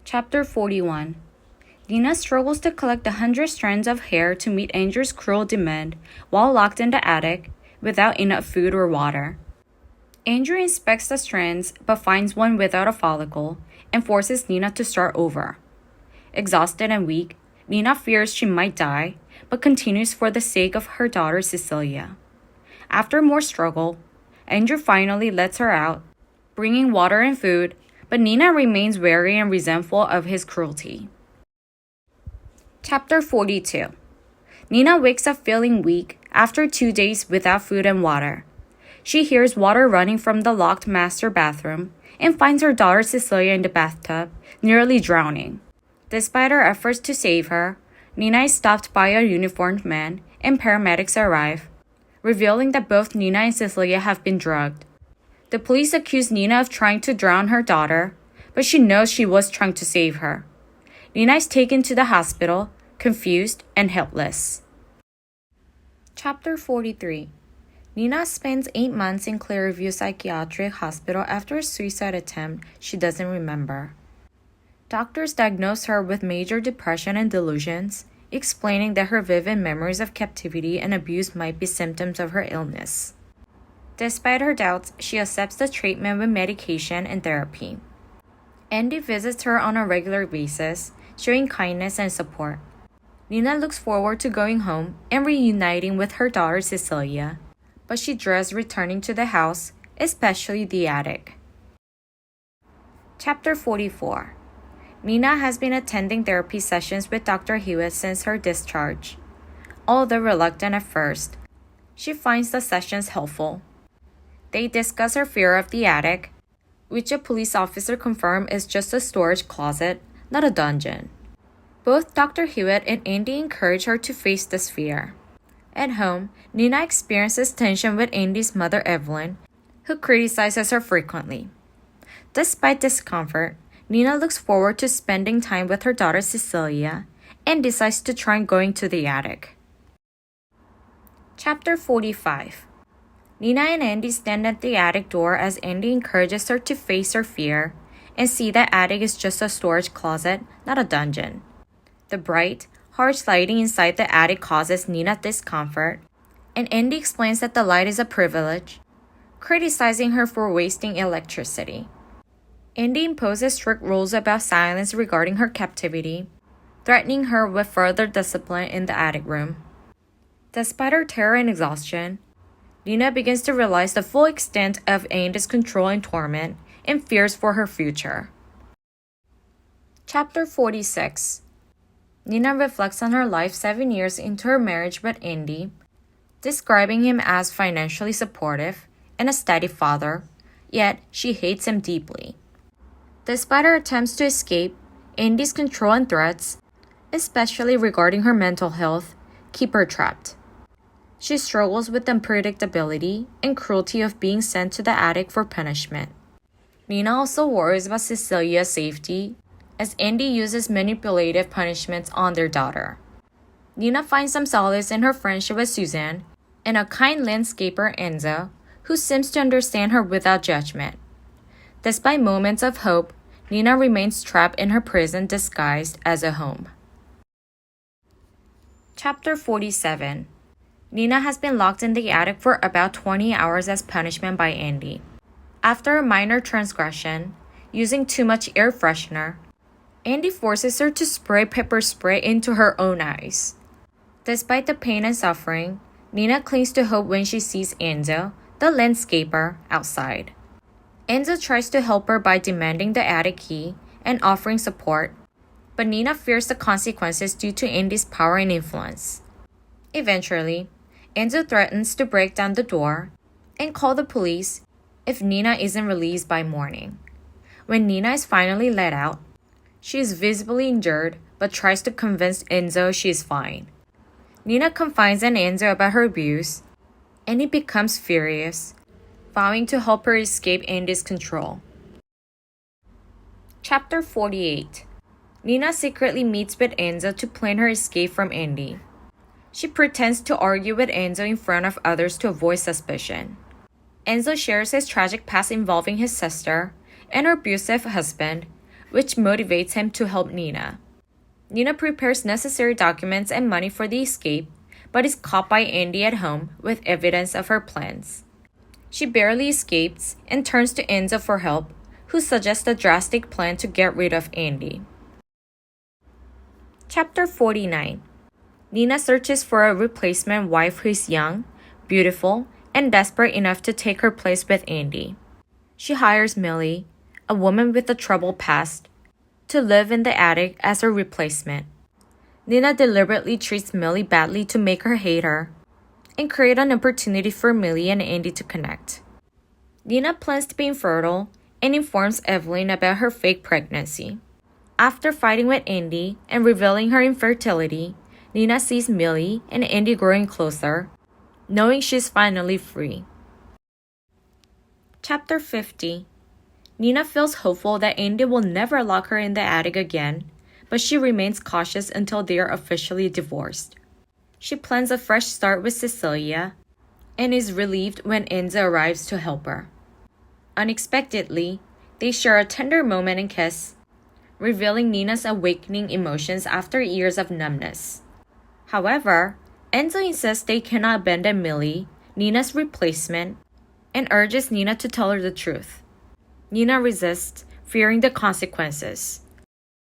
Chapter 41. Nina struggles to collect 100 strands of hair to meet Andrew's cruel demand while locked in the attic without enough food or water. Andrew inspects the strands but finds one without a follicle and forces Nina to start over. Exhausted and weak, Nina fears she might die but continues for the sake of her daughter Cecilia. After more struggle, Andrew finally lets her out, bringing water and food, but Nina remains wary and resentful of his cruelty. Chapter 42. Nina wakes up feeling weak after 2 days without food and water. She hears water running from the locked master bathroom and finds her daughter Cecilia in the bathtub, nearly drowning. Despite her efforts to save her, Nina is stopped by a uniformed man and paramedics arrive, revealing that both Nina and Cecilia have been drugged. The police accuse Nina of trying to drown her daughter, but she knows she was trying to save her. Nina is taken to the hospital, confused and helpless. Chapter 43. Nina spends 8 months in Clearview Psychiatric Hospital after a suicide attempt she doesn't remember. Doctors diagnose her with major depression and delusions, explaining that her vivid memories of captivity and abuse might be symptoms of her illness. Despite her doubts, she accepts the treatment with medication and therapy. Andy visits her on a regular basis, showing kindness and support. Nina looks forward to going home and reuniting with her daughter Cecilia, but she dreads returning to the house, especially the attic. Chapter 44. Nina has been attending therapy sessions with Dr. Hewitt since her discharge. Although reluctant at first, she finds the sessions helpful. They discuss her fear of the attic, which a police officer confirmed is just a storage closet, not a dungeon. Both Dr. Hewitt and Andy encourage her to face this fear. At home, Nina experiences tension with Andy's mother Evelyn, who criticizes her frequently. Despite discomfort, Nina looks forward to spending time with her daughter Cecilia and decides to try going to the attic. Chapter 45. Nina and Andy stand at the attic door as Andy encourages her to face her fear and see that attic is just a storage closet, not a dungeon. The bright, harsh lighting inside the attic causes Nina discomfort, and Andy explains that the light is a privilege, criticizing her for wasting electricity. Andy imposes strict rules about silence regarding her captivity, threatening her with further discipline in the attic room. Despite her terror and exhaustion, Nina begins to realize the full extent of Andy's control and torment and fears for her future. Chapter 46. Nina reflects on her life 7 years into her marriage with Andy, describing him as financially supportive and a steady father, yet she hates him deeply. Despite her attempts to escape, Andy's control and threats, especially regarding her mental health, keep her trapped. She struggles with the unpredictability and cruelty of being sent to the attic for punishment. Nina also worries about Cecilia's safety, as Andy uses manipulative punishments on their daughter. Nina finds some solace in her friendship with Suzanne and a kind landscaper Enzo, who seems to understand her without judgment. Despite moments of hope, Nina remains trapped in her prison disguised as a home. Chapter 47. Nina has been locked in the attic for about 20 hours as punishment by Andy. After a minor transgression, using too much air freshener, Andy forces her to spray pepper spray into her own eyes. Despite the pain and suffering, Nina clings to hope when she sees Enzo, the landscaper, outside. Enzo tries to help her by demanding the attic key and offering support, but Nina fears the consequences due to Andy's power and influence. Eventually, Enzo threatens to break down the door and call the police if Nina isn't released by morning. When Nina is finally let out, she is visibly injured but tries to convince Enzo she is fine. Nina confides in Enzo about her abuse, and he becomes furious, vowing to help her escape Andy's control. Chapter 48. Nina secretly meets with Enzo to plan her escape from Andy. She pretends to argue with Enzo in front of others to avoid suspicion. Enzo shares his tragic past involving his sister and her abusive husband, which motivates him to help Nina. Nina prepares necessary documents and money for the escape, but is caught by Andy at home with evidence of her plans. She barely escapes and turns to Enzo for help, who suggests a drastic plan to get rid of Andy. Chapter 49. Nina searches for a replacement wife who is young, beautiful, and desperate enough to take her place with Andy. She hires Millie, a woman with a troubled past, to live in the attic as her replacement. Nina deliberately treats Millie badly to make her hate her and create an opportunity for Millie and Andy to connect. Nina plans to be infertile and informs Evelyn about her fake pregnancy. After fighting with Andy and revealing her infertility, Nina sees Millie and Andy growing closer, knowing she's finally free. Chapter 50. Nina feels hopeful that Andy will never lock her in the attic again, but she remains cautious until they are officially divorced. She plans a fresh start with Cecilia and is relieved when Enzo arrives to help her. Unexpectedly, they share a tender moment and kiss, revealing Nina's awakening emotions after years of numbness. However, Enzo insists they cannot abandon Millie, Nina's replacement, and urges Nina to tell her the truth. Nina resists, fearing the consequences.